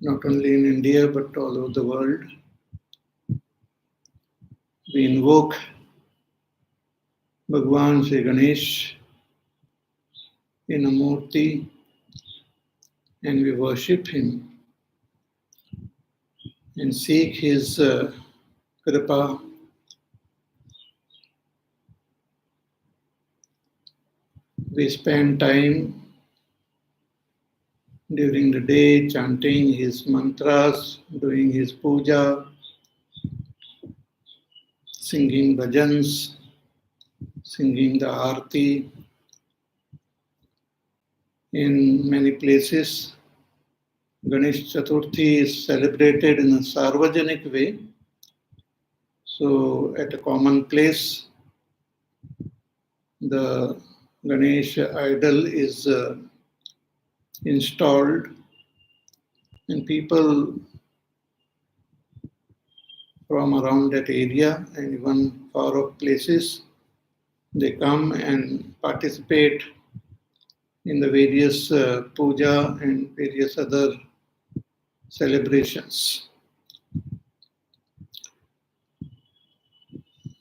not only in India but all over the world. We invoke Bhagwan Sri Ganesh in a murti and we worship him and seek his kripa. We spend time during the day chanting his mantras, doing his puja, singing bhajans, singing the arti. In many places, Ganesh Chaturthi is celebrated in a sarvajanik way. So at a common place, the Ganesh idol is installed and people from around that area and even far off places, they come and participate in the various puja and various other celebrations.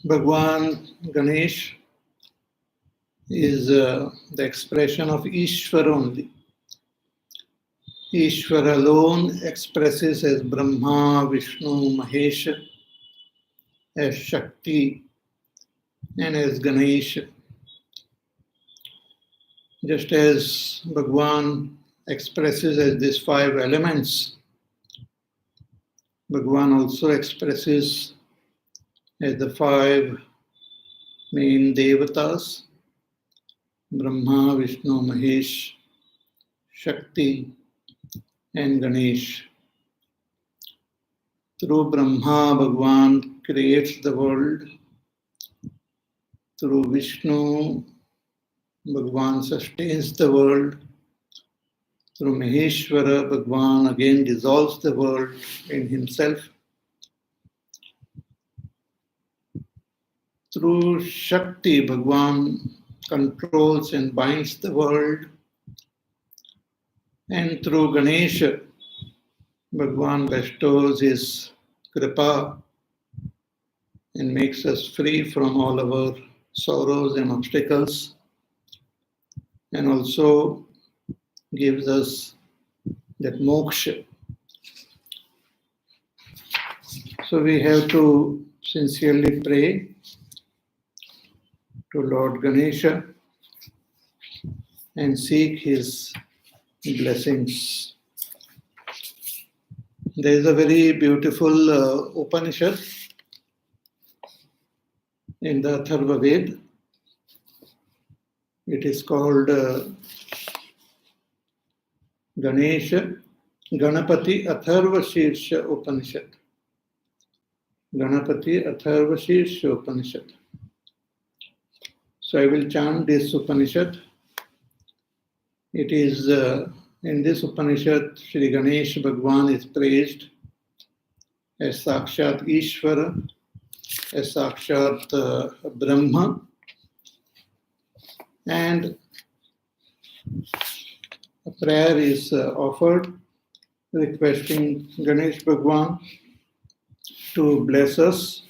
Bhagwan Ganesh is the expression of Ishvara only. Ishvara alone expresses as Brahma, Vishnu, Mahesh, as Shakti, and as Ganesh. Just as Bhagwan expresses as these five elements, Bhagwan also expresses as the five main devatas, Brahma, Vishnu, Mahesh, Shakti, and Ganesh. Through Brahma, Bhagwan creates the world. Through Vishnu, Bhagwan sustains the world. Through Maheshwara, Bhagwan again dissolves the world in himself. Through Shakti, Bhagwan controls and binds the world. And through Ganesha, Bhagwan bestows his kripa and makes us free from all our sorrows and obstacles, and also gives us that moksha. So we have to sincerely pray to Lord Ganesha and seek his blessings. There is a very beautiful Upanishad in the Atharva Ved. It is called Ganesha Ganapati Atharva Shirsha Upanishad. Ganapati Atharva Shirsha Upanishad. So I will chant this Upanishad. It is in this Upanishad, Sri Ganesh Bhagwan is praised as Sakshat Ishvara, as Sakshat Brahma, and a prayer is offered requesting Ganesh Bhagwan to bless us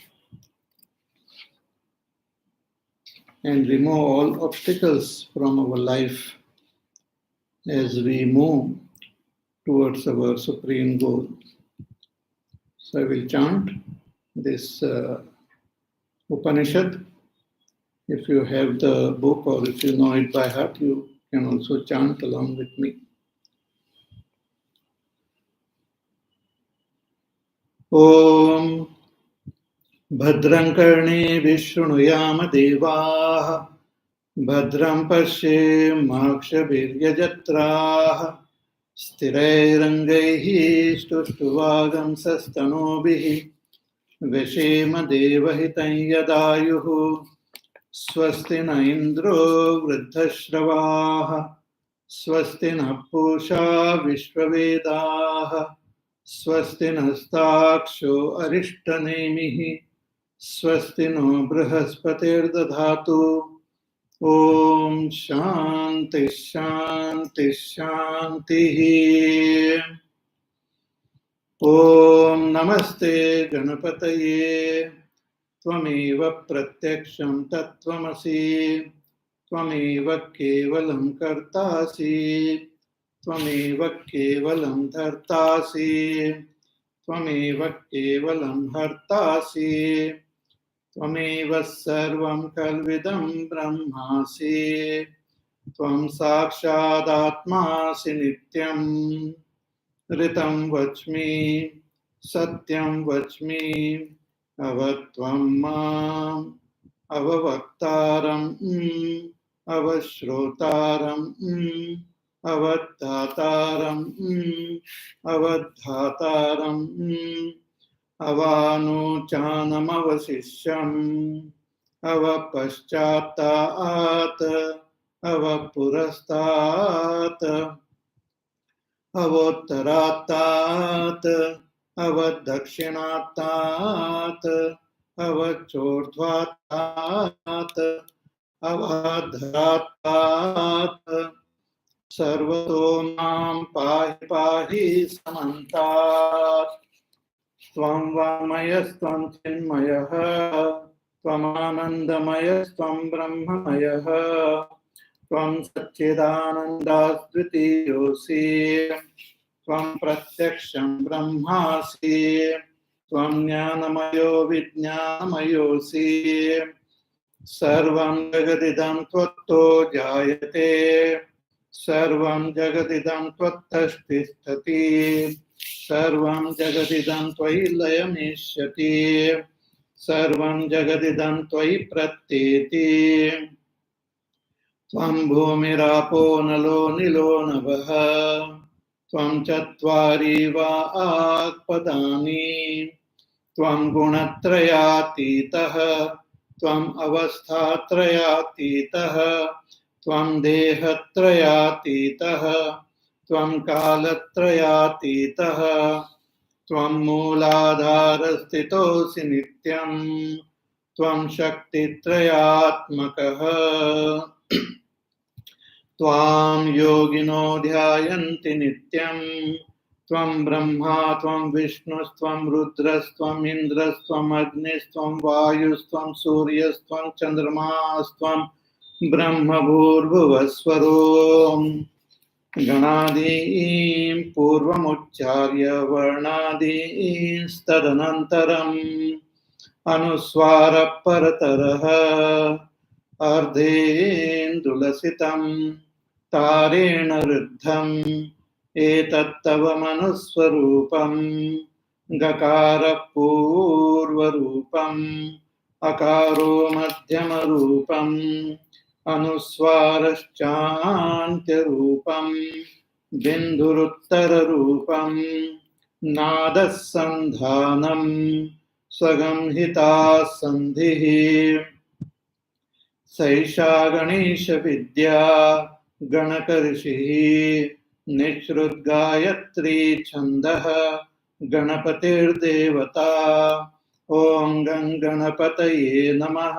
and remove all obstacles from our life as we move towards our supreme goal. So I will chant this Upanishad. If you have the book or if you know it by heart, you can also chant along with me. Om Bhadram Karne Vishunuyama Devaha Bhadram Pashe Makshabhiryajatraha Sthirairangaihi Stuštuvagam Sastanobihi Veshema Devahitam Yadayuhu Swasti na Indro Vruddhashravah Swasti na Pusha Vishwavedaha Swasti nastaksho arishtanemihi Swasti no Brahaspatir Dadhatu Om Shanti Shanti Shanti. ओम नमस्ते गणपतये त्वमेव प्रत्यक्षं तत्त्वमसि त्वमेव केवलं कर्तासि त्वमेव केवलं धर्तासि त्वमेव केवलं हर्तासि त्वमेव सर्वं खल्विदं ब्रह्मासि त्वं साक्षादात्मासि नित्यम् ऋतं वच्मि सत्यं वच्मि अवत्वं माम् अववक्तारम् अवश्रोतारम् अवधातारम् अवधातारम् अवानुचानमवशिष्यम् अवपश्चात्तात् अवपुरस्तात् अवोत्तरात्तात् अवदक्षिणात्तात् अवचोर्ध्वात्तात् अवाधरात्तात् सर्वतो मां पाहि पाहि समन्तात् त्वं वाङ्मयस्त्वं चिन्मयः त्वमानन्दमयस्त्वं ब्रह्ममयः त्वं सच्चिदानन्दाद्वितीयोऽसि त्वं प्रत्यक्षं ब्रह्मासि त्वं ज्ञानमयो विज्ञानमयोऽसि सर्वं जगदिदं त्वत्तो जायते सर्वं जगदिदं त्वत्तस्तिष्ठति सर्वं जगदिदं त्वयि लयमिष्यति सर्वं जगदिदं त्वयि प्रत्येति त्वं भूमिरापो नलो निलो नभः त्वं चत्वारि वाक्पदानि त्वं गुणत्रयातीतः त्वम् अवस्थात्रयातीतः त्वं देहत्रयातीतः त्वं कालत्रयातीतः त्वं मूलाधारस्थितोऽसि नित्यं त्वं शक्तित्रयात्मकः त्वां योगिनो ध्यायन्ति नित्यं त्वं ब्रह्मा त्वं विष्णुस्त्वं रुद्रस्त्वम् इन्द्रस्त्वम् अग्निस्त्वं वायुस्त्वं सूर्यस्त्वं चन्द्रमास्त्वं ब्रह्मभूर्भुवस्वरों गणादीं पूर्वमुच्चार्य वर्णादींस्तदनन्तरम् अनुस्वारः परतरः अर्धेन्दुलसितं तारेण रुद्धम् एतत्तव मनुस्वरूपं गकारपूर्वरूपम् अकारो मध्यमरूपम् अनुस्वारश्चान्त्यरूपम् बिन्दुरुत्तररूपम् नादः सन्धानम् स्वगंहिता सन्धिः सैषा गणेशविद्या गणकऋषिः निःसृद्गायत्री छन्दः गणपतिर्देवता ॐ गं गणपतये नमः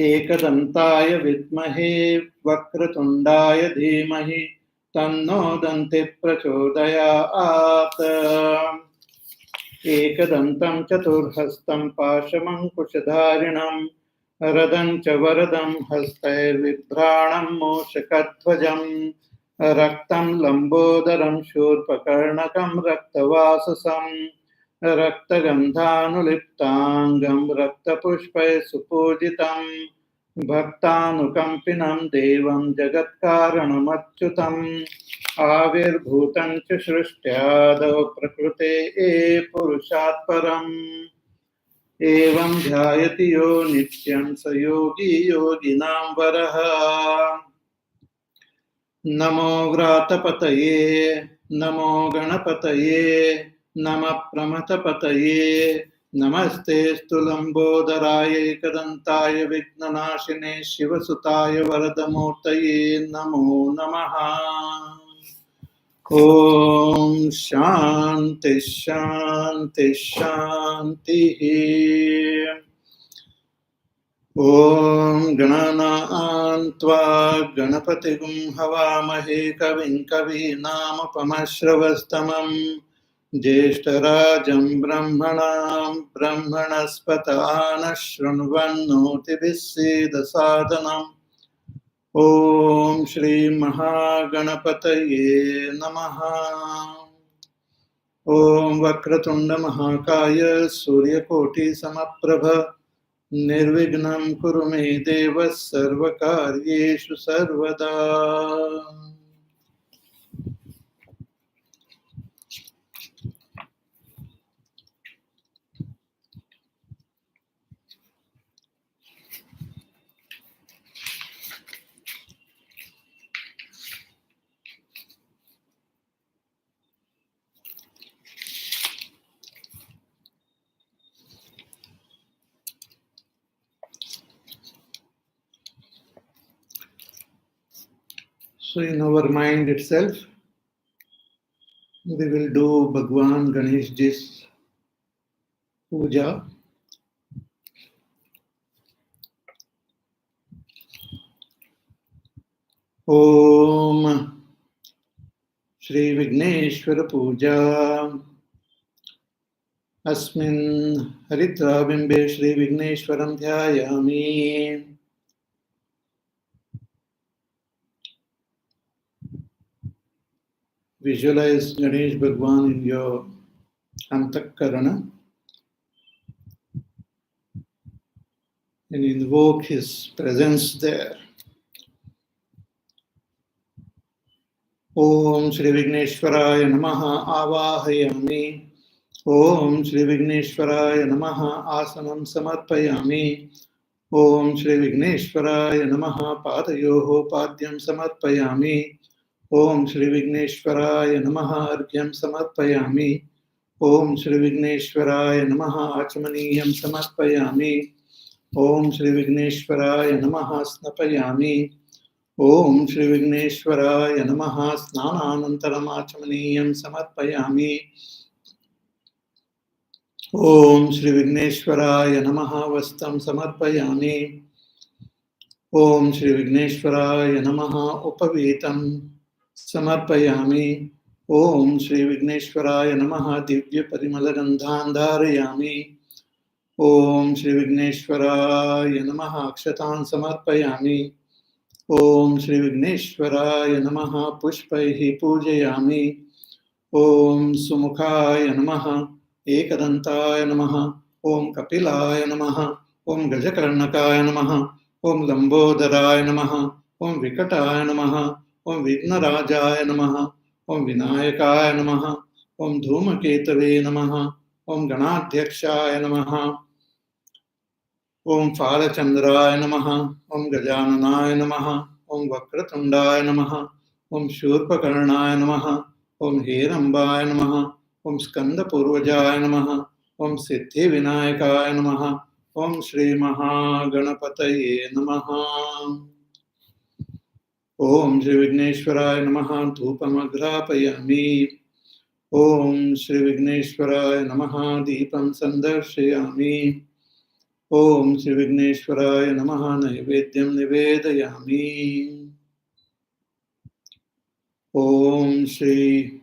एकदन्ताय विद्महे वक्रतुण्डाय धीमहि तन्नो दन्तिः प्रचोदयात् एकदन्तं चतुर्हस्तं पाशमङ्कुशधारिणं रदं च वरदं हस्तैर्बिभ्राणं मूषकध्वजं रक्तं लम्बोदरं शूर्पकर्णकं रक्तवाससं रक्तगन्धानुलिप्ताङ्गं रक्तपुष्पैः सुपूजितं भक्तानुकम्पिनं देवं जगत्कारणमच्युतम् आविर्भूतं च सृष्ट्यादौ प्रकृते पुरुषात् परम् एवं ध्यायति यो नित्यं स योगी योगिनां वरः नमो व्रातपतये नमो गणपतये नमः प्रमथपतये नमस्ते स्तुलम्बोदराय एकदन्ताय विघ्ननाशिने शिवसुताय वरदमूर्तये नमो नमः ॐ शान्ति शान्ति शान्तिः ॐ गणानां त्वा गणपतिगुं हवामहे कविं कवीनामुपमश्रवस्तमं ज्येष्ठराजं ब्रह्मणां ब्रह्मणस्पतान् शृण्वन्नोतिभिः सीदसादनम्। ॐ श्री महागणपतये नमः। ॐ वक्रतुंड महाकाय सूर्यकोटि समप्रभ निर्विघ्नं कुरु मे देव सर्वकार्येषु सर्वदा। So in our mind itself, we will do Bhagwan Ganeshji's Puja. Om Shri Vigneshwara Puja. Asmin Haritra Bimbe Shri Vigneshwaram Dhyayami. Visualize Ganesh Bhagwan in your Antakarana and invoke his presence there. Om Shri Vigneshwaraya Namaha Avahayami. Om Shri Vigneshwaraya Namaha Asanam Samarpayami. Om Shri Vigneshwaraya Namaha Padayoho Padyam Samarpayami. Om Shri Vigneshwaraya Namaha Argyam Samarpayami. Om Shri Vigneshwaraya Namaha Achamaniyam Samarpayami. Om Shri Vigneshwaraya Namaha Snapayami. Om Shri Vigneshwaraya Namaha Snananantaram Achamaniyam Samarpayami. Om Shri Vigneshwaraya Namaha Vastam Samarpayami. Om Shri Vigneshwaraya Namaha Upavitam Samarpayami. Om Shri Vigneshwaraya Namaha Divya Parimalagandhan Dharayami. Om Shri Vigneshwaraya Namaha Akshatan Samarpayami. Om Shri Vigneshwaraya Namaha Pushpaihi Pujayami. Om Sumukhaya Namaha Ekadantaya Namaha. Om Kapilaya Namaha. Om Gajakarnakaya Namaha. Om Lambodharaya Namaha. Om Vikataya Namaha. Om Vignarajaya Namaha. Om Vinayakaya Namaha. Om Dhumaketave Namaha. Om Ganadhyakshaya Namaha. Om Falachandraya Namaha. Om Gajananaya Namaha. Om Vakratundaya Namaha. Om Shurpakarnaya Namaha. Om Hirambaya Namaha. Om Skandapurvajaya Namaha. Om Siddhi Vinayakaya Namaha. Om Shri Mahaganapataye Namaha. Om Shri Vigneshwaraya Namaha. Dhupamagrapayami. Om Shri Vigneshwaraya Namaha. Deepam Sandarshayami. Om Shri Vigneshwaraya Namaha Naivedyam Nivedayami. Om Shri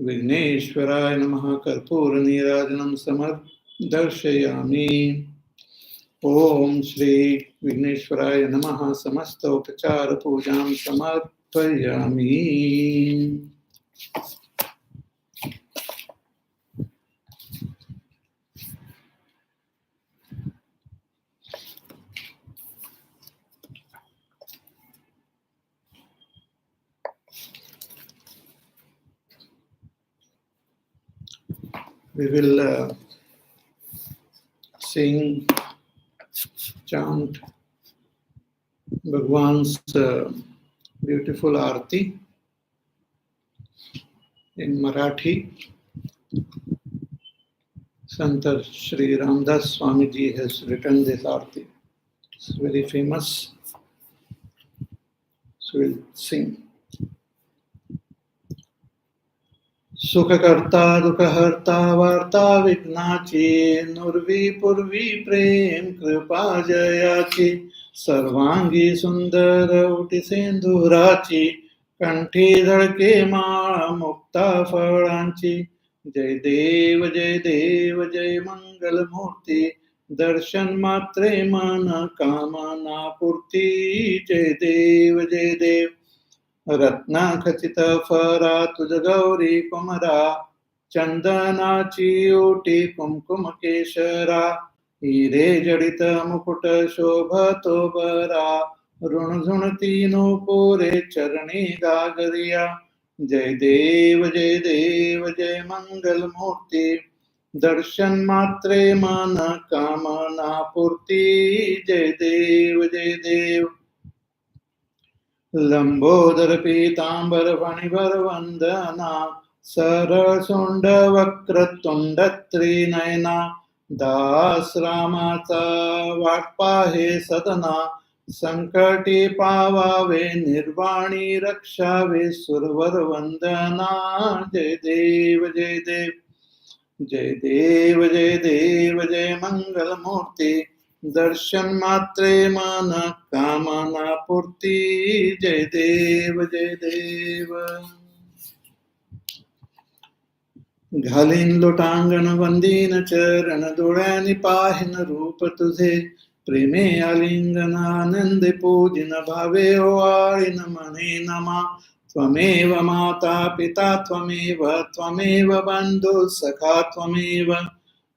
Vigneshwaraya Namaha Karpura Nirajanam Samardarshayami. Om Shri Vigneshwaraya Namaha Samasta Upachara Pujam Samarpayami. We will sing, chant Bhagwan's beautiful Aarti in Marathi. Sant Sri Ramdas Swamiji has written this Aarti. It's very famous. So we'll sing. Sukhakarta Dukhaharta Varta Vignachi Nurvi Purvi Prem Kripa Jayachi Sarvangi Sundara Uti Sindhurachi Kanthi Dharke Ma Mukta Phalanchi जय देव जय मंगल मूर्ति, दर्शन मात्रे मन कामना पूर्ति। जय देव रत्न खचित फरा तुझ गौरी कुमरा, चंदनाची OT कुमकुम केशरा, हिरे जडित मुकुट शोभतो बरा, ऋणझुणती नूपुरे चरणी गागरिया। जय देव जय मंगल मूर्ति, दर्शन मात्रे मन कामना पूर्ति। जय देव लंबोदर पीतांबर फणिवर वंदना, सरसुंड वक्रतुंड त्रिनयना, दास रामाचा वाटपाहे सदना, संकटी पावावे निर्वाणी रक्षावे सुरवर वंदना। जय देव जय मंगल मूर्ति, दर्शन मात्रे मन कामना पूर्ति। जय देव घालीन लोटांगण वंदीन चरण, डोळ्यांनी पाहिन रूप तुझे, प्रेमे आलिंगन आनंदे पूजिन, भावे ओवाळीन मने नमा। त्वमेव माता पिता त्वमेव बंधु सखा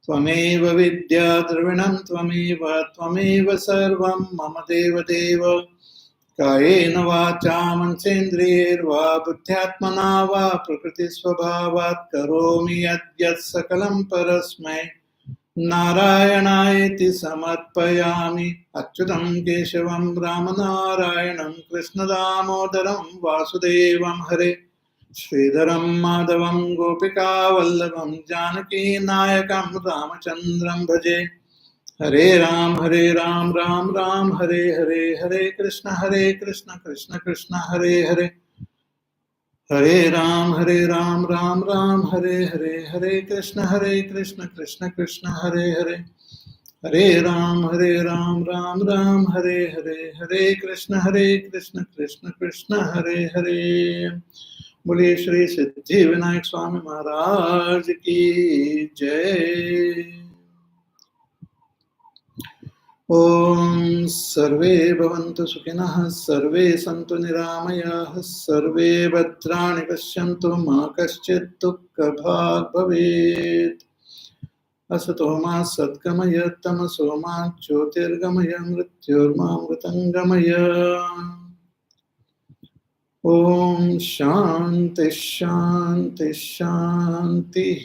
त्वमेव विद्या द्रविणं त्वमेव सर्वं मम देव। कायेन वाचा मनसेन्द्रियैर्वा बुद्ध्यात्मना वा प्रकृतिस्वभावात् करोमि यद्यत् सकलं परस्मै नारायणायेति समर्पयामि। अच्युतं केशवं रामनारायणं कृष्णदामोदरं वासुदेवं हरे, श्रीधरं माधवं गोपिकावल्लभं जानकीनायकं रामचन्द्रं भजे। हरे राम राम राम हरे हरे, हरे कृष्ण कृष्ण कृष्ण हरे हरे, हरे राम राम राम हरे हरे, हरे कृष्ण कृष्ण कृष्ण हरे हरे, हरे राम राम राम हरे हरे, हरे कृष्ण कृष्ण कृष्ण हरे हरे। बोलिए श्री सिद्धि विनायक स्वामी महाराज की जय। ओम सर्वे भवन्तु सुखिनः, सर्वे सन्तु निरामयाः, सर्वे भद्राणि पश्यन्तु मा कश्चित् दुःखभाग् भवेत्। असतो मा सद्गमय तमसो मा ज्योतिर्गमय मृत्युर्मामृतङ्गमय। ओम शांति शांति शांतिः।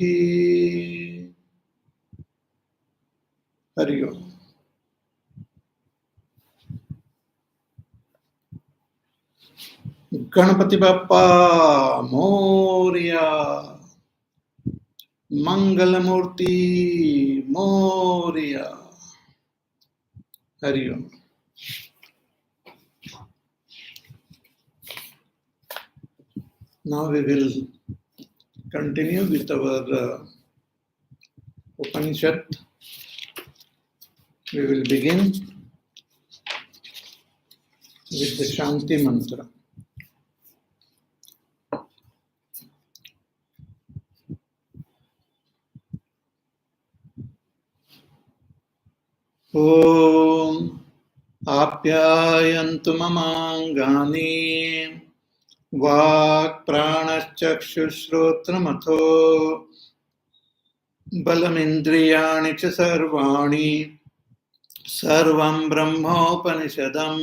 हरि ओम। गणपति बप्पा मोरिया, मंगल मूर्ति मोरिया। हरि ओम। Now we will continue with our Upanishad. We will begin with the Shanti mantra. Om Apyayantu mamangani Vak pranashchakshushrotramatho Balamindriyani cha sarvani Sarvam brahmopanishadam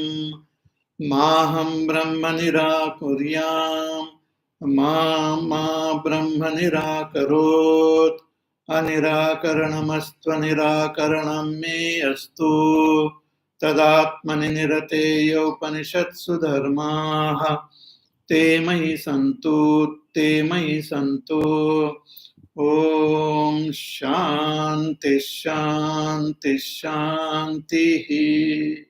Maham brahma nirakuryam Ma brahma nirakarot Anirakaranamastva nirakaranam me astu Tadatmani nirateya upanishatsu dharmaha Te mahi santu Om Shanti Shanti Shanti.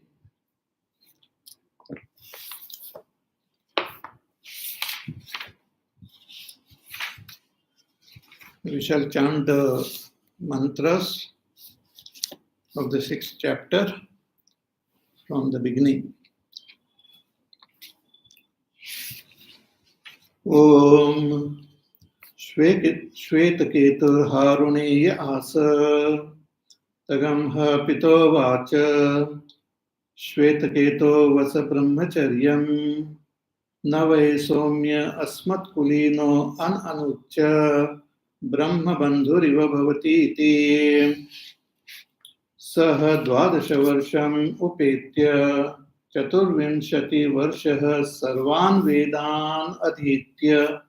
We shall chant the mantras of the 6th chapter from the beginning. Om Shvetaketurharuneya asa tagamha pito vacha Shvetaketo vasa brahmacharyam Navai somya asmat kulino ananucha Brahma bandhuriva bhavati iti Sah dvadashavarsham upetya Chaturvinshati varshah sarvan vedan adhitya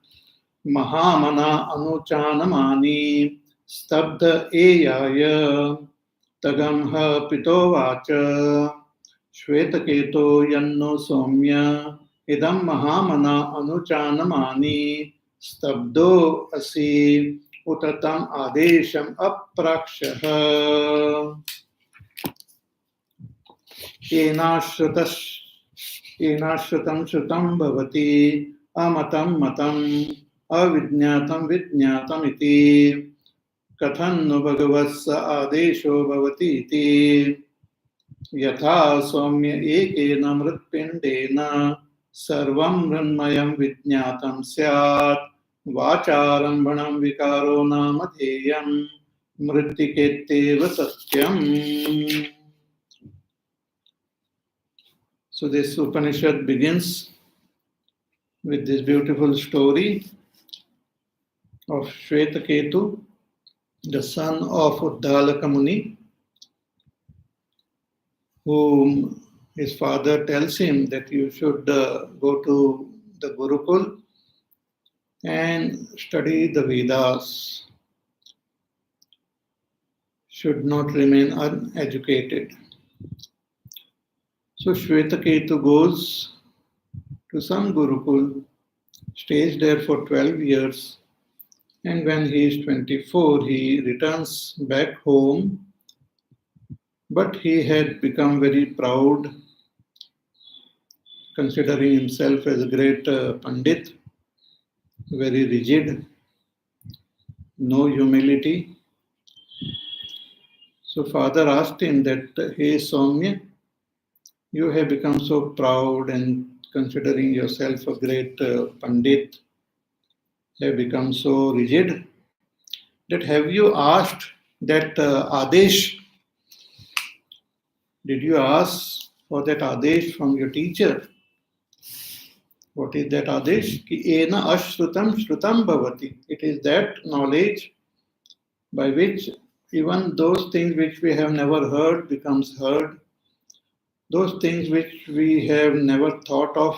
Mahamana anuchanamani stabda eyaya tagamha pito vacha Shvetaketo yanno somya idam mahamana anuchanamani stabdo asi utatam adesham aprakshaha येनाश्रुतं श्रुतं भवति अमतं मतं अविज्ञातं विज्ञातमिति कथन्नु भगवत्स आदेशो भवति इति यथा सौम्य एकेन मृत्पिण्डेन सर्वं मृण्मयं विज्ञातं स्यात् वाचारम्भणं विकारो नामधेयं मृत्तिकेत्येव सत्यम्. So this Upanishad begins with this beautiful story of Shvetaketu, the son of Uddalaka Muni, whom his father tells him that you should go to the Gurukul and study the Vedas, should not remain uneducated. So Shvetaketu goes to some Gurukul, stays there for 12 years, and when he is 24, he returns back home, but he had become very proud, considering himself as a great Pandit, very rigid, no humility. So father asked him that, hey Soumya, you have become so proud and considering yourself a great Pandit, have become so rigid, that have you asked that Adesh, did you ask for that Adesh from your teacher? What is that Adesh? Ki ena ashrutam shrutam bhavati. It is that knowledge by which even those things which we have never heard becomes heard. Those things which we have never thought of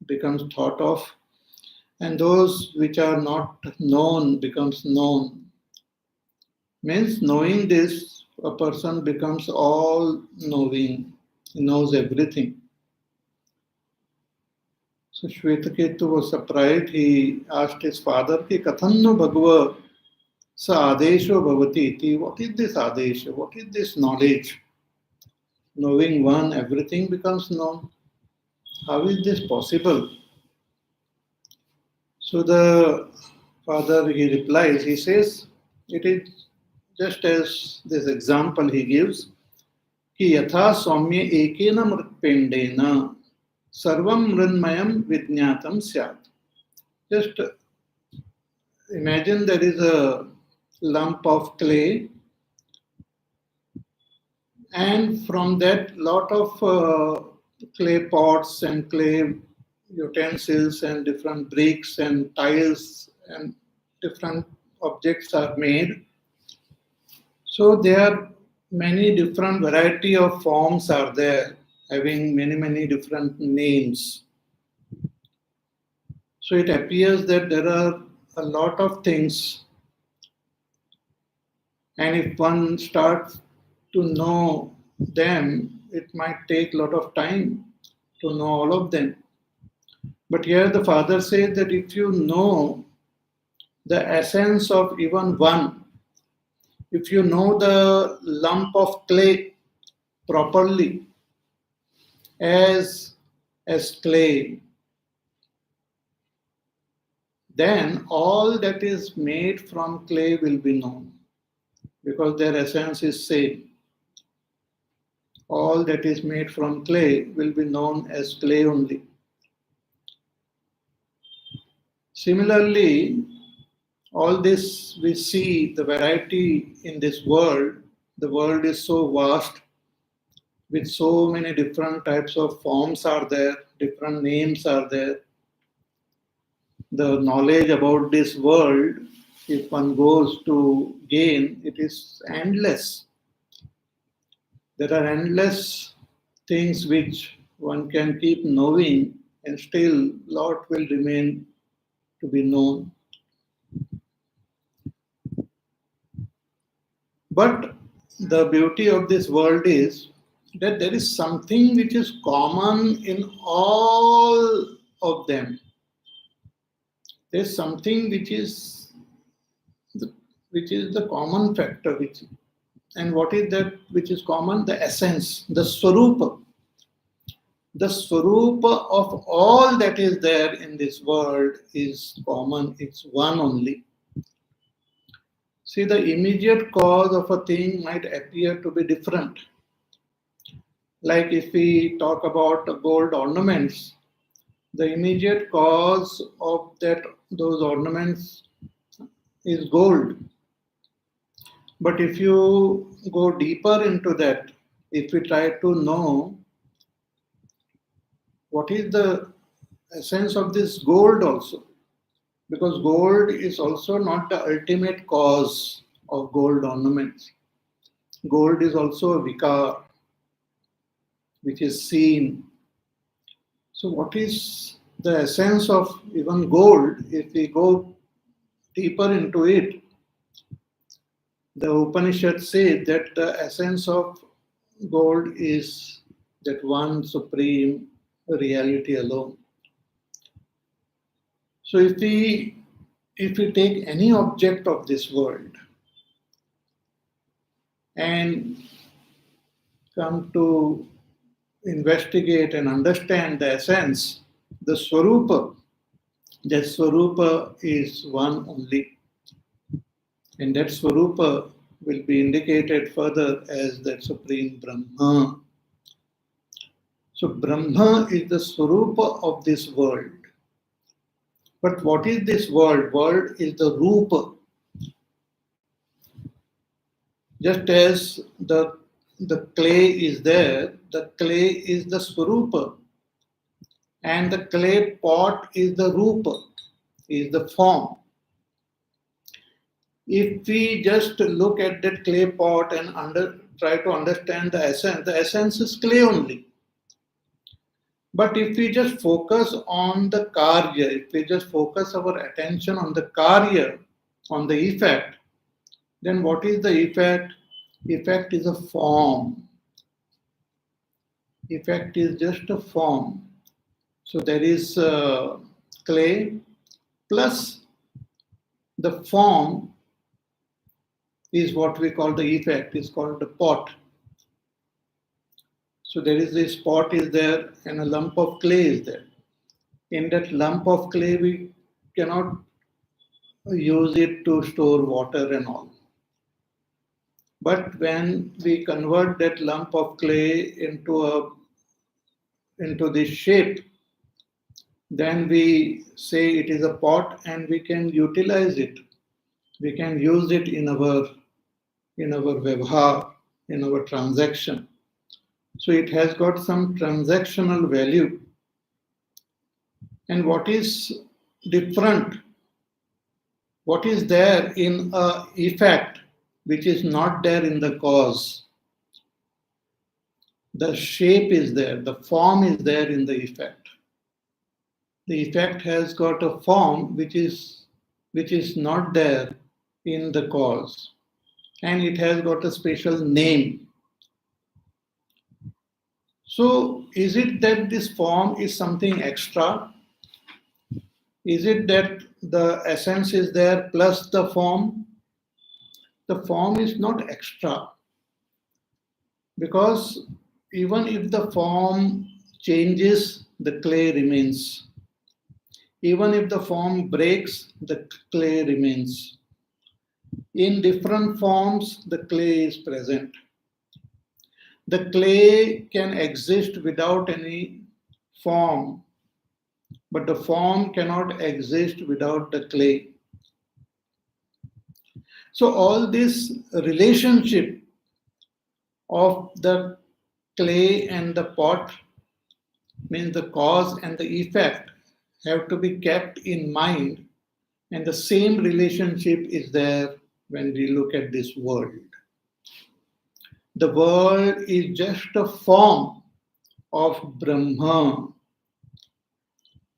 becomes thought of. And those which are not known becomes known. Means knowing this, a person becomes all knowing. He knows everything. So Shvetaketu was surprised. He asked his father, Ki Kathanno Bhagava Sa Adesho Bhavati iti. What is this Adesha? What is this knowledge? Knowing one, everything becomes known. How is this possible? So the father, he replies, he says, it is just as this example he gives, Ki Yatha Soumya Ekena Mritpendena Sarvam Mrinmayam Vidnyatam Syat. Just imagine there is a lump of clay, and from that lot of clay pots and clay utensils and different bricks and tiles and different objects are made. So there are many different variety of forms are there, having many different names. So it appears that there are a lot of things, and if one starts to know them, it might take a lot of time to know all of them. But here the father says that if you know the essence of even one, if you know the lump of clay properly as clay, then all that is made from clay will be known, because their essence is same. All that is made from clay will be known as clay only. Similarly, all this we see the variety in this world. The world is so vast with so many different types of forms are there, different names are there. The knowledge about this world, if one goes to gain, it is endless. There are endless things which one can keep knowing, and still lot will remain to be known. But the beauty of this world is that there is something which is common in all of them. There's something which is the common factor. And what is that which is common? The essence, the swarupa. The swarupa of all that is there in this world is common. It's one only. See, the immediate cause of a thing might appear to be different. Like if we talk about gold ornaments, the immediate cause of those ornaments is gold. But if you go deeper into that, if we try to know what is the essence of this gold also, because gold is also not the ultimate cause of gold ornaments. Gold is also a vikar, which is seen. So what is the essence of even gold? If we go deeper into it, the Upanishads say that the essence of gold is that one supreme reality alone. So if we take any object of this world and come to investigate and understand the essence, the swarupa, that swarupa is one only. And that swarupa will be indicated further as that supreme Brahma. So Brahma is the swarupa of this world. But what is this world? World is the rupa. Just as the clay is there, the clay is the swarupa. And the clay pot is the rupa, is the form. If we just look at that clay pot and try to understand the essence is clay only. But if we just focus on the karya, if we just focus our attention on the karya, on the effect, then what is the effect? Effect is a form. Effect is just a form. So there is clay plus the form is what we call the effect, is called the pot. So there is this pot is there and a lump of clay is there. In that lump of clay, we cannot use it to store water and all. But when we convert that lump of clay into this shape, then we say it is a pot and we can utilize it. We can use it in our vyavhar, in our transaction. So it has got some transactional value. And what is different? What is there in a effect which is not there in the cause? The shape is there, the form is there in the effect. The effect has got a form which is not there in the cause. And it has got a special name. So is it that this form is something extra? Is it that the essence is there plus the form? The form is not extra. Because even if the form changes, the clay remains. Even if the form breaks, the clay remains. In different forms, the clay is present. The clay can exist without any form, but the form cannot exist without the clay. So all this relationship of the clay and the pot, means the cause and the effect, have to be kept in mind, and the same relationship is there when we look at this world. The world is just a form of Brahma,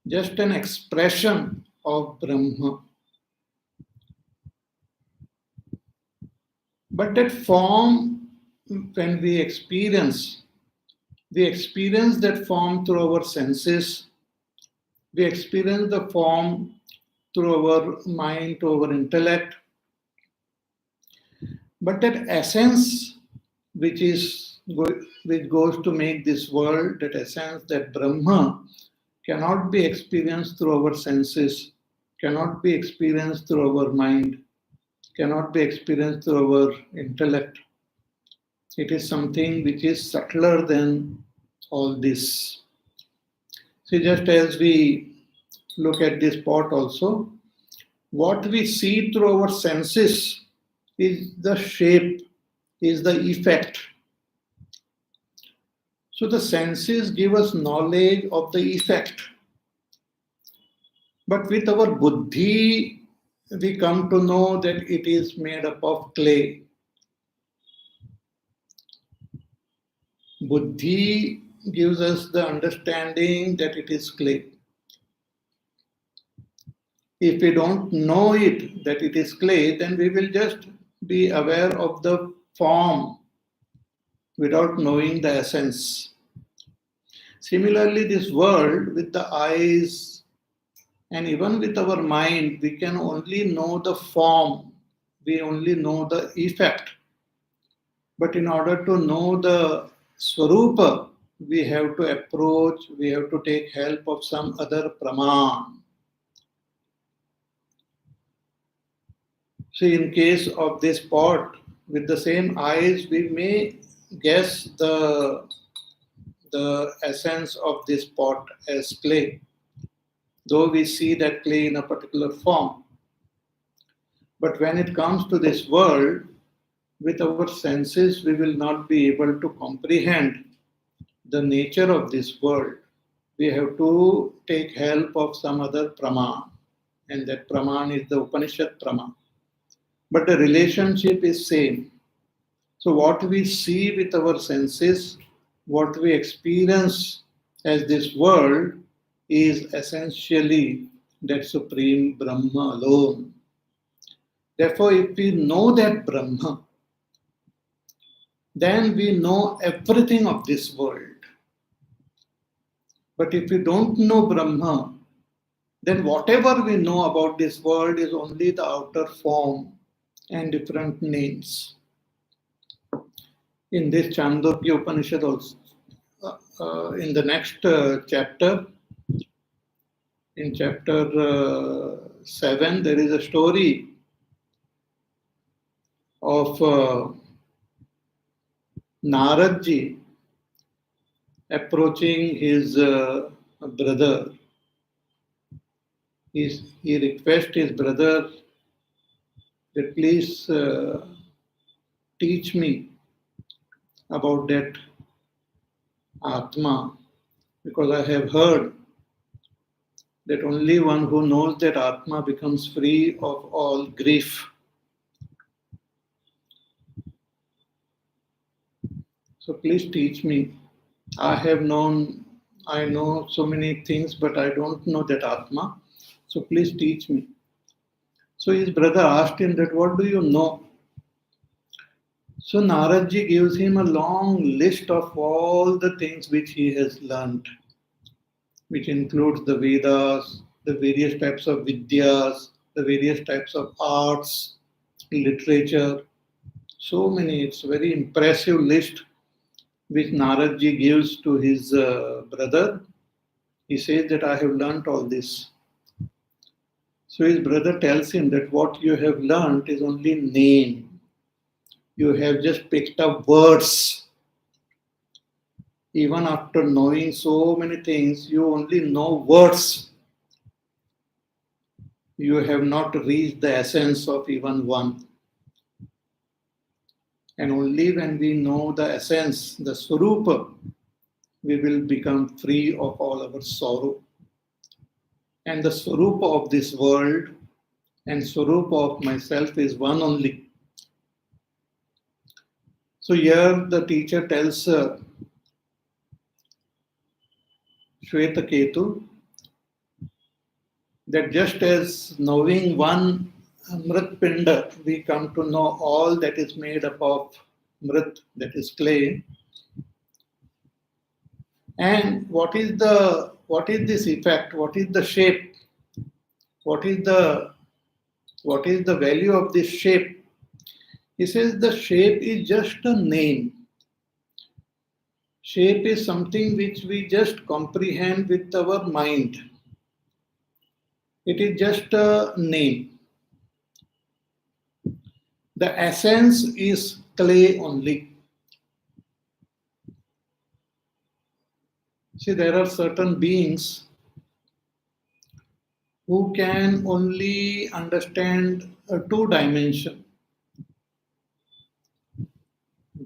just an expression of Brahma. But that form, when we experience that form through our senses, we experience the form through our mind, to our intellect. But that essence which goes to make this world, that essence, that Brahma, cannot be experienced through our senses, cannot be experienced through our mind, cannot be experienced through our intellect. It is something which is subtler than all this. See, just as we look at this pot also, what we see through our senses is the shape, is the effect. So the senses give us knowledge of the effect. But with our buddhi, we come to know that it is made up of clay. Buddhi gives us the understanding that it is clay. If we don't know it, that it is clay, then we will just be aware of the form without knowing the essence. Similarly, this world, with the eyes and even with our mind, we can only know the form, we only know the effect. But in order to know the Swarupa, we have to approach, we have to take help of some other Praman. See, in case of this pot, with the same eyes, we may guess the essence of this pot as clay, though we see that clay in a particular form. But when it comes to this world, with our senses, we will not be able to comprehend the nature of this world. We have to take help of some other Praman, and that Praman is the Upanishad Praman. But the relationship is same. So what we see with our senses, what we experience as this world, is essentially that supreme Brahma alone. Therefore, if we know that Brahma, then we know everything of this world. But if we don't know Brahma, then whatever we know about this world is only the outer form and different names. In this Chandogya Upanishad also, in the next chapter, in chapter 7, there is a story of Naradji approaching his brother. He requests his brother that please teach me about that Atma, because I have heard that only one who knows that Atma becomes free of all grief. So please teach me. I know so many things, but I don't know that Atma. So please teach me. So his brother asked him that, what do you know? So Naradji gives him a long list of all the things which he has learnt, which includes the Vedas, the various types of Vidyas, the various types of arts, literature. So many, it's a very impressive list which Naradji gives to his brother. He says that I have learnt all this. So his brother tells him that what you have learnt is only name. You have just picked up words. Even after knowing so many things, you only know words. you have not reached the essence of even one. And only when we know the essence, the Swarupa, we will become free of all our sorrow. And the Swarupa of this world and Swarupa of myself is one only. So here the teacher tells Shvetaketu that just as knowing one Mrit Pinda, we come to know all that is made up of Mrit, that is clay. And what is this effect? What is the shape? What is the value of this shape? He says the shape is just a name. Shape is something which we just comprehend with our mind. It is just a name. The essence is clay only. See, there are certain beings who can only understand a two-dimension.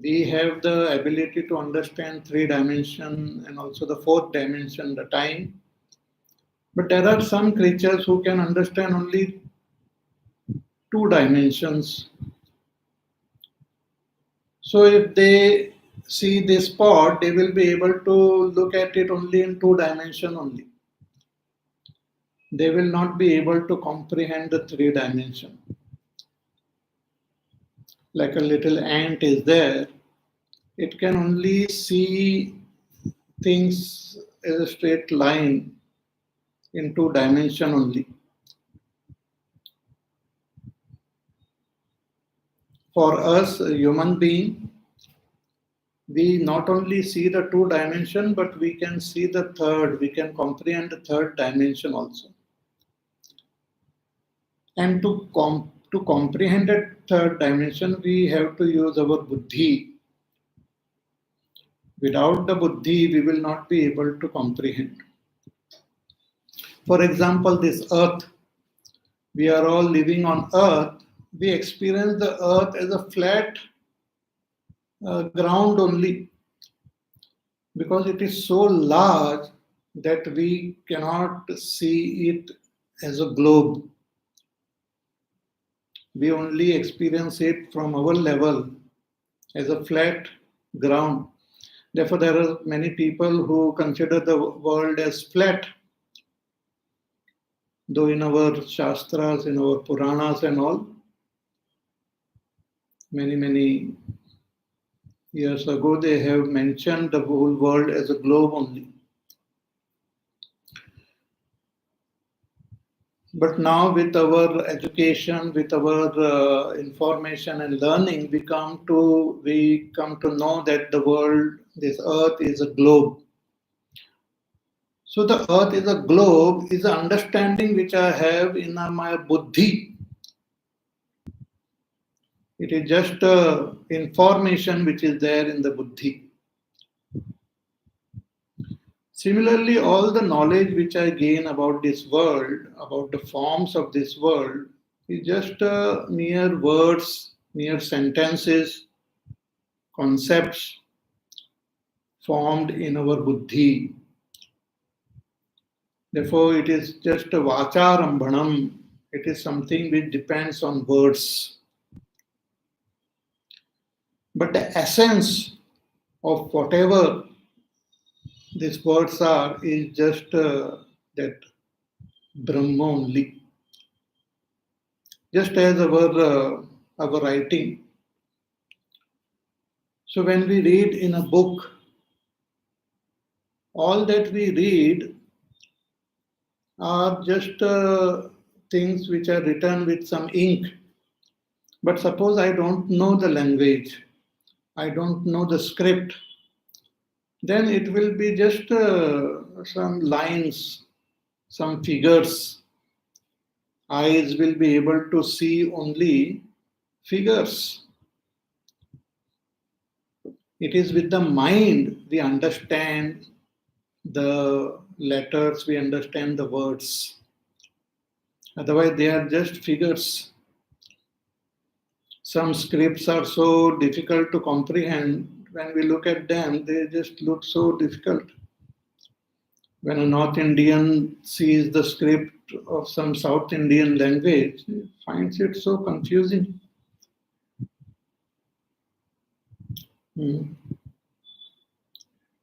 We have the ability to understand three-dimension and also the fourth dimension, the time. But there are some creatures who can understand only two dimensions. So if they see this pot, they will be able to look at it only in two dimension only. They will not be able to comprehend the three dimension. Like a little ant is there, it can only see things as a straight line in two dimension only. For us, a human being, we not only see the two dimension, but we can see the third, we can comprehend the third dimension also. And to comprehend that third dimension, we have to use our buddhi. Without the buddhi, we will not be able to comprehend. For example, this earth, we are all living on earth. We experience the earth as a flat ground only, because it is so large that we cannot see it as a globe. We only experience it from our level as a flat ground. Therefore, there are many people who consider the world as flat. Though in our Shastras, in our Puranas and all, many years ago, they have mentioned the whole world as a globe only. But now with our education, with our information and learning, we come to know that the world, this earth is a globe. So the earth is a globe is an understanding which I have in my buddhi. It is just information which is there in the buddhi. Similarly, all the knowledge which I gain about this world, about the forms of this world, is just mere words, mere sentences, concepts formed in our buddhi. Therefore, it is just a vacharambhanam. It is something which depends on words. But the essence of whatever these words are is just that Brahma only. Just as our writing. So when we read in a book, all that we read are just things which are written with some ink. But suppose I don't know the language, I don't know the script, then it will be just some lines, some figures. Eyes will be able to see only figures. It is with the mind we understand the letters, we understand the words. Otherwise, they are just figures. Some scripts are so difficult to comprehend. When we look at them, they just look so difficult. When a North Indian sees the script of some South Indian language, he finds it so confusing.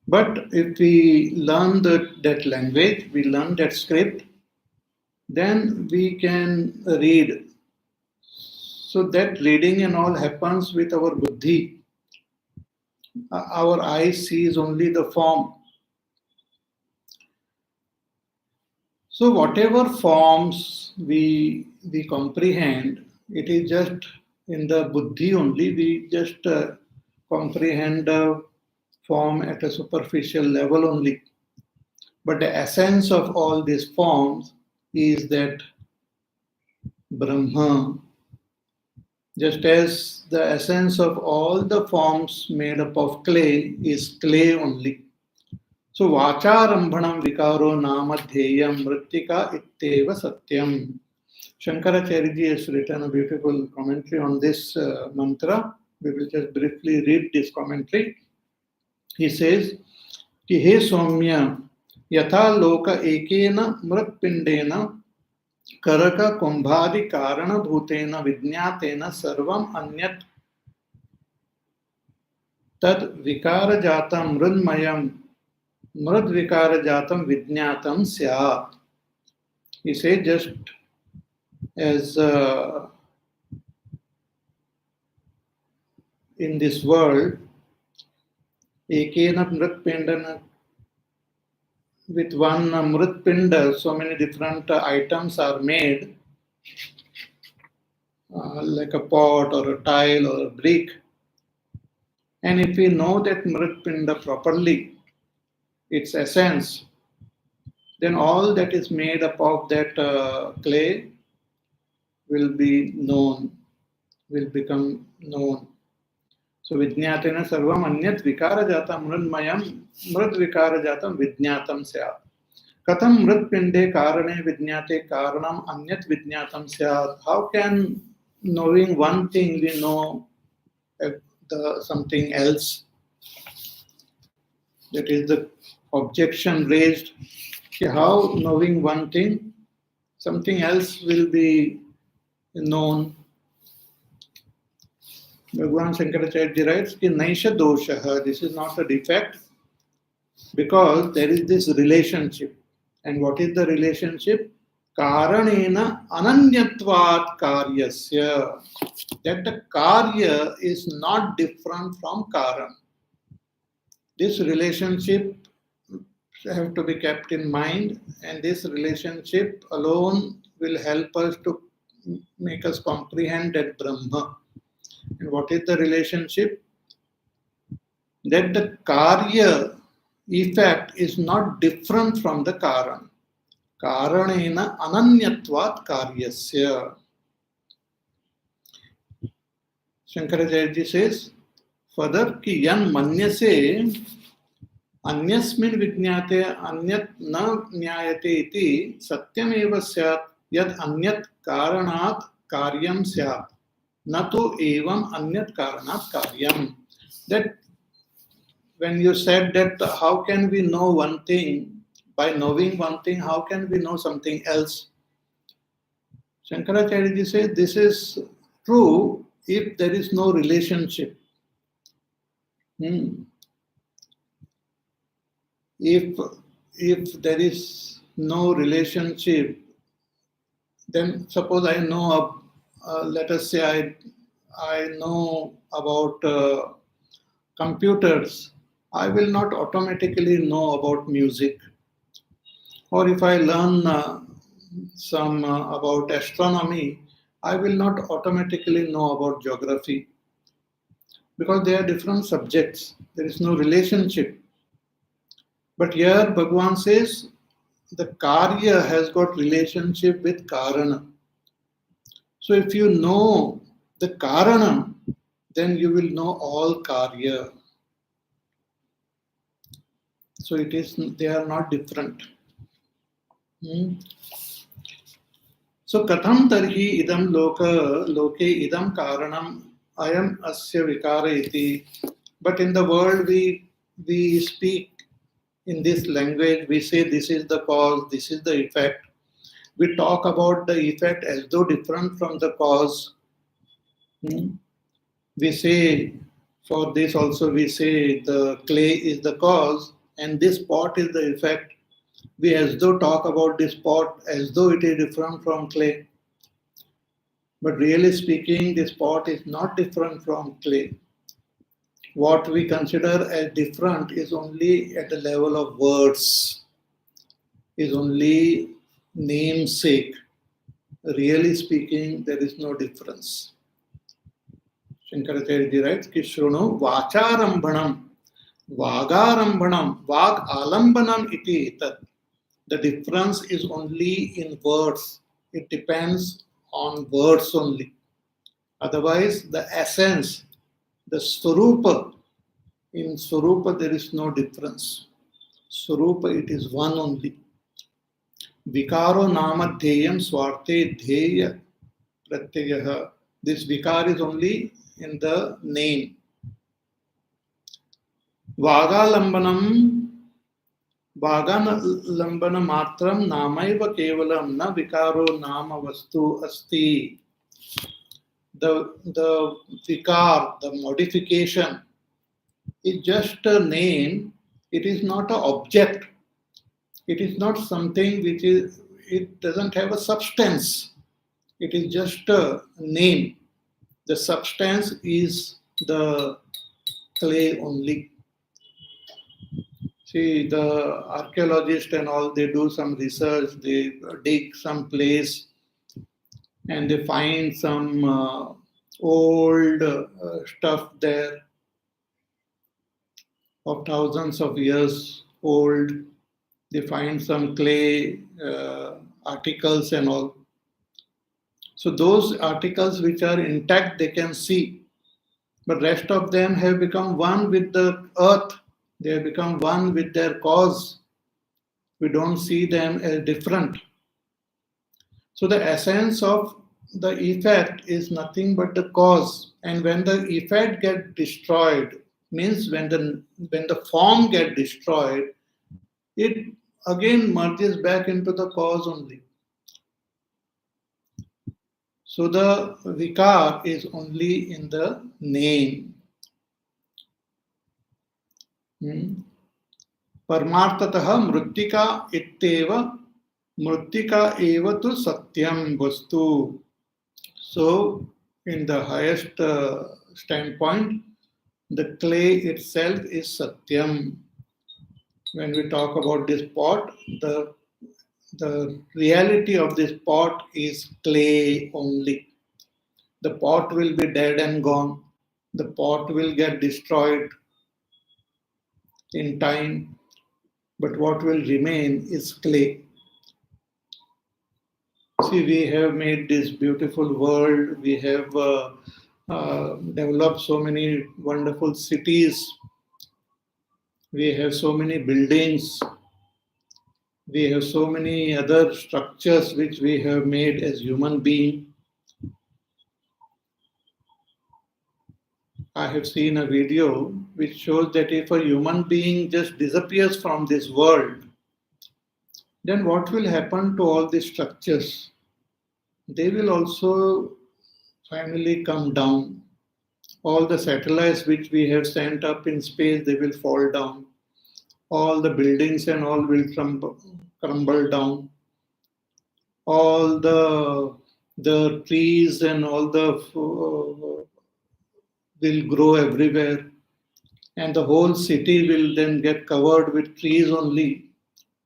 But if we learn that language, we learn that script, then we can read. So that reading and all happens with our buddhi. Our eye sees only the form. So whatever forms we comprehend, it is just in the buddhi only. We just comprehend the form at a superficial level only. But the essence of all these forms is that Brahma. Just as the essence of all the forms made up of clay is clay only. So Vacharambhanam Vikaro Namadhyeyam Mrittika Itteva Satyam. Shankaracharya ji has written a beautiful commentary on this mantra. We will just briefly read this commentary. He says, Ki he Soumya Yatha Loka Ekena Mritpindena Karaka Kumbhadi Karana Bhutena Vijnatena Sarvam Anyat Tad Vikara Jatam Mrudmayam Mrud Vikara Jatam Vijnatam Syat. He says, just as in this world, Ekena Mritpindana, with one Mritpinda, so many different items are made, like a pot or a tile or a brick. And if we know that Mritpinda properly, its essence, then all that is made up of that clay will be known, will become known. So Vijnatena Sarvam Anyat Vikara Jatam Mrudmayam Mrud Vikara Jatam Vijnatam Syat. Katham Mritpinde Karane Vijnate Karanam Anyat Vijnatam Syat. How can knowing one thing we know something else? That is the objection raised. How knowing one thing, something else will be known. Bhagavan Shankaracharya writes, Naisha dosha, this is not a defect, because there is this relationship. And what is the relationship? Karanena ananyatvat karyasya. That the karya is not different from karan. This relationship have to be kept in mind, and this relationship alone will help us to make us comprehend that Brahma. And what is the relationship? That the karya effect is not different from the karan. Karanena ananyatvat karyasya. Shankaracharya says further ki yan manyase अन्यस्मिन् विज्ञाते अन्यत् न ज्ञायते इति सत्यम एव स्यात् यद् अन्यत् कारणात् कार्यं स्यात् न तु एवं अन्यत् कारणात् कार्यं. That when you said that how can we know one thing, by knowing one thing how can we know something else, Shankaracharya ji says this is true if there is no relationship. If there is no relationship, then suppose I know, let us say I know about computers, I will not automatically know about music. Or if I learn some about astronomy, I will not automatically know about geography. Because they are different subjects. There is no relationship. But here Bhagavan says the karya has got relationship with karana. So if you know the karana, then you will know all karya. So they are not different. So katham tarhi idam loke idam karanam ayam asya vikara iti. But in the world we speak in this language, we say this is the cause, this is the effect. We talk about the effect as though different from the cause. We say, for this also we say the clay is the cause and this pot is the effect. We as though talk about this pot as though it is different from clay. But really speaking, this pot is not different from clay. What we consider as different is only at the level of words, is only namesake. Really speaking, there is no difference. Shankaracharya writes, Kishruno Vacharambanam, Vagarambanam, Vag Alambanam iti tat. The difference is only in words. It depends on words only. Otherwise, the essence, the Swarupa, in Swarupa there is no difference. Swarupa, it is one only. Vikaro nama dhyayam swarte dhyaya pratyayaha. This vikar is only in the name. Vagalambanam matram namaiva kevalam na vikaro nama vastu asti. The vikar, the modification, is just a name. It is not an object. It is not something which is, it doesn't have a substance. It is just a name. The substance is the clay only. See, the archaeologists and all, they do some research, they dig some place and they find some old stuff there of thousands of years old. They find some clay articles and all. So those articles which are intact, they can see. But rest of them have become one with the earth. They have become one with their cause. We don't see them as different. So the essence of the effect is nothing but the cause. And when the effect gets destroyed, means when the form gets destroyed, it again merges back into the cause only. So the vikar is only in the name. Parmartataha mrittika itteva mrittika eva tu satyam vastu. So in the highest standpoint, the clay itself is satyam. When we talk about this pot, the reality of this pot is clay only. The pot will be dead and gone. The pot will get destroyed in time. But what will remain is clay. See, we have made this beautiful world. We have developed so many wonderful cities. We have so many buildings. We have so many other structures which we have made as human beings. I have seen a video which shows that if a human being just disappears from this world, then what will happen to all these structures? They will also finally come down. All the satellites which we have sent up in space, they will fall down. All the buildings and all will crumble down. All the trees and all the will grow everywhere. And the whole city will then get covered with trees only.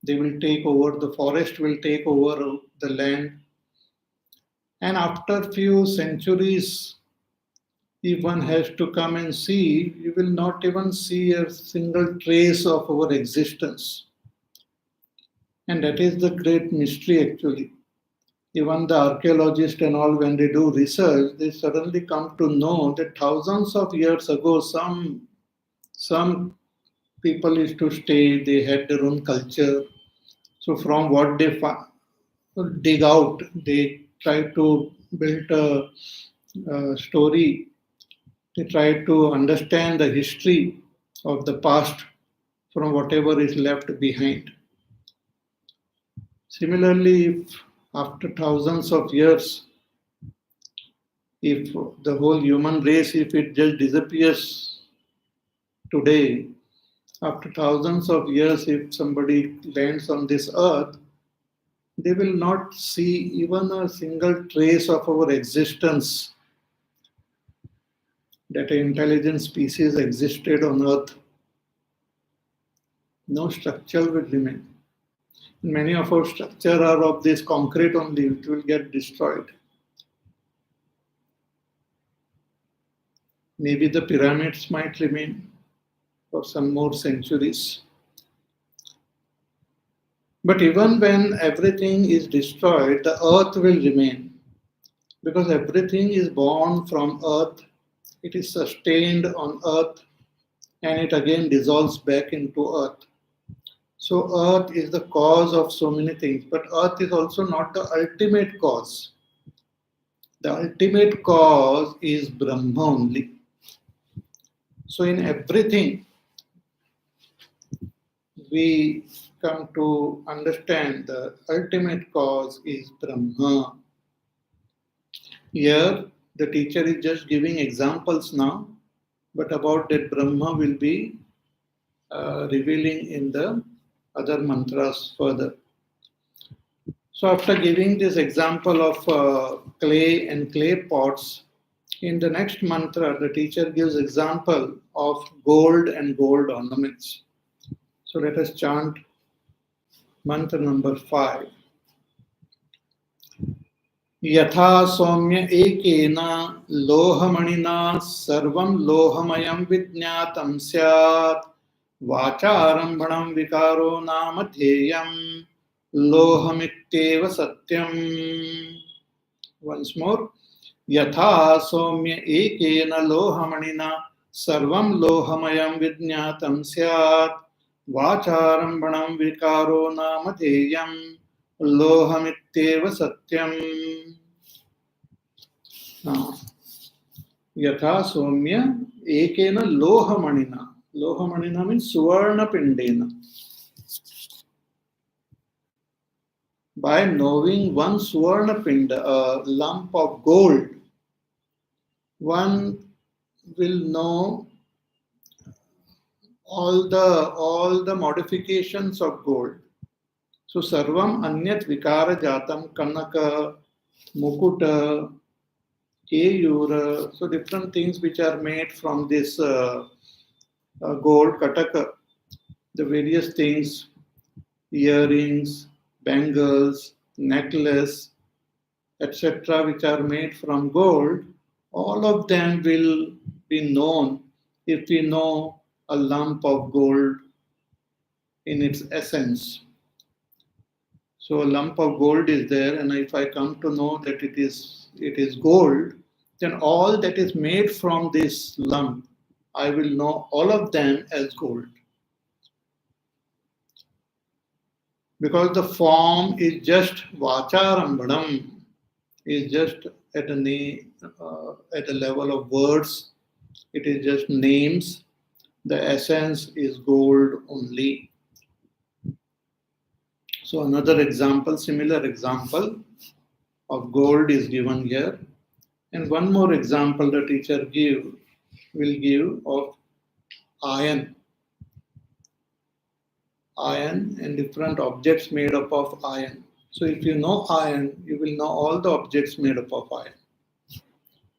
They will take over, the forest will take over the land. And after few centuries, if one has to come and see, you will not even see a single trace of our existence. And that is the great mystery actually. Even the archaeologists and all, when they do research, they suddenly come to know that thousands of years ago, some people used to stay, they had their own culture. So from what they dig out, they try to build a story. They try to understand the history of the past from whatever is left behind. Similarly, if after thousands of years, if the whole human race, if it just disappears today, after thousands of years, if somebody lands on this earth, they will not see even a single trace of our existence, that an intelligent species existed on earth. No structure will remain. Many of our structure are of this concrete only, it will get destroyed. Maybe the pyramids might remain for some more centuries. But even when everything is destroyed, the earth will remain. Because everything is born from earth, it is sustained on earth, and it again dissolves back into earth. So earth is the cause of so many things, but earth is also not the ultimate cause. The ultimate cause is Brahma only. So in everything, we come to understand the ultimate cause is Brahma. Here, the teacher is just giving examples now, but about that Brahma will be revealing in the other mantras further. So after giving this example of clay and clay pots, in the next mantra, the teacher gives example of gold and gold ornaments. So let us chant mantra number 5. यथा सौम्य एकेन लोहमणिना सर्वं लोहमयं विज्ञातं स्यात् वाचारम्भणं विकारो नाम ध्येयं लोहमित्येव सत्यम्. Once more. यथा सौम्य एकेन लोहमणिना सर्वं लोहमयं विज्ञातं स्यात् वाचारम्भणं विकारो नाम ध्येयं लोहमित्येव सत्यम्. यथा सौम्य एकेन लोहमणिना. लोहमणिना means suvarnapindena. By knowing one suvarnapinda, a lump of gold, one will know all the modifications of gold. So sarvam anyat vikara jatam kanaka, mukuta, keyura, so different things which are made from this gold kataka, the various things, earrings, bangles, necklace, etc., which are made from gold, all of them will be known if we know a lump of gold in its essence. So a lump of gold is there, and if I come to know that it is gold, then all that is made from this lump, I will know all of them as gold. Because the form is just vacharambhanam, is just at a level of words. It is just names. The essence is gold only. So another example, similar example of gold is given here. And one more example the teacher will give of iron. Iron and different objects made up of iron. So if you know iron, you will know all the objects made up of iron.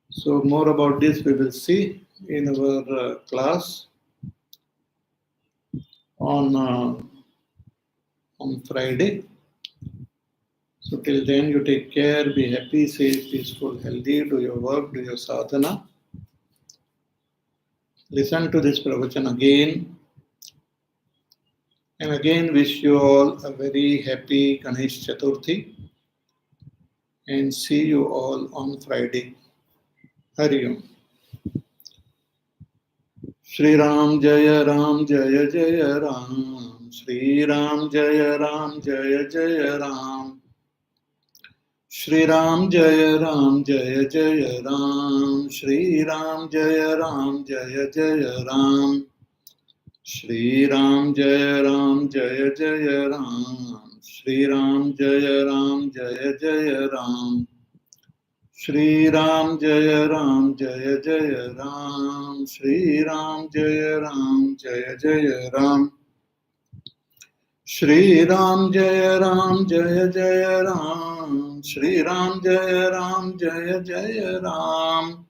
So more about this we will see in our class on Friday. So till then you take care, be happy, safe, peaceful, healthy, do your work, do your sadhana. Listen to this pravachan again. And again wish you all a very happy Ganesh Chaturthi. And see you all on Friday. Hari Om. Shri Ram Jaya Ram Jaya Jaya Ram. Shri Ram Jaya Ram Jaya Jaya Ram. Shri Ram Jaya Ram Jaya Jaya Ram, Shri Ram Jaya Ram Jaya Jaya Ram, Shri Ram Jaya Ram Jaya Jaya Ram, Shri Ram Jaya Ram Jaya Jaya Ram, Shri Ram Jaya Ram Jaya Jaya Ram, Shri Ram Jaya Ram Jaya Jaya Ram, Shri Ram Jaya Ram Jaya Jaya Ram, Shri Ram Jaya Ram Jaya Jaya Ram,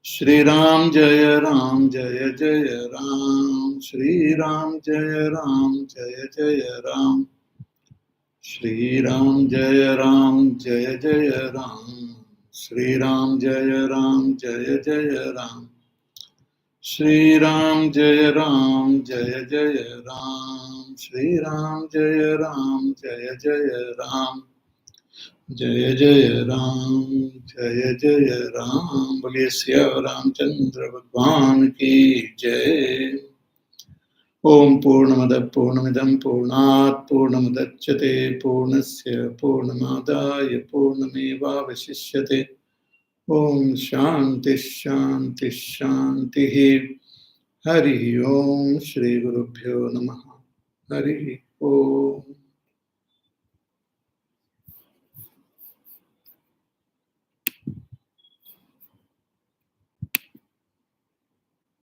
Shri Ram Jaya Ram Jaya Jaya Ram, Shri Ram Jaya Ram Jaya Jaya Ram, Shri Ram Jaya Ram Jaya Jaya Ram, Shri Ram Jaya Ram Jaya Jaya Ram, Shri Ram Jaya Ram Jaya Jaya Ram, Shri Ram Jaya Ram Jaya Jaya Ram, Jaya Jaya Ram Jaya Jaya Ram, बोलिए सिया रामचंद्र भगवान की जय। ओम पूर्णमदः पूर्णमिदं पूर्णात् पूर्णमुदच्यते पूर्णस्य पूर्णमादाय पूर्णमेवावशिष्यते। ओम शांति शांति शांति। हरि ओम श्री गुरुभ्यो नमः। हरि ओम।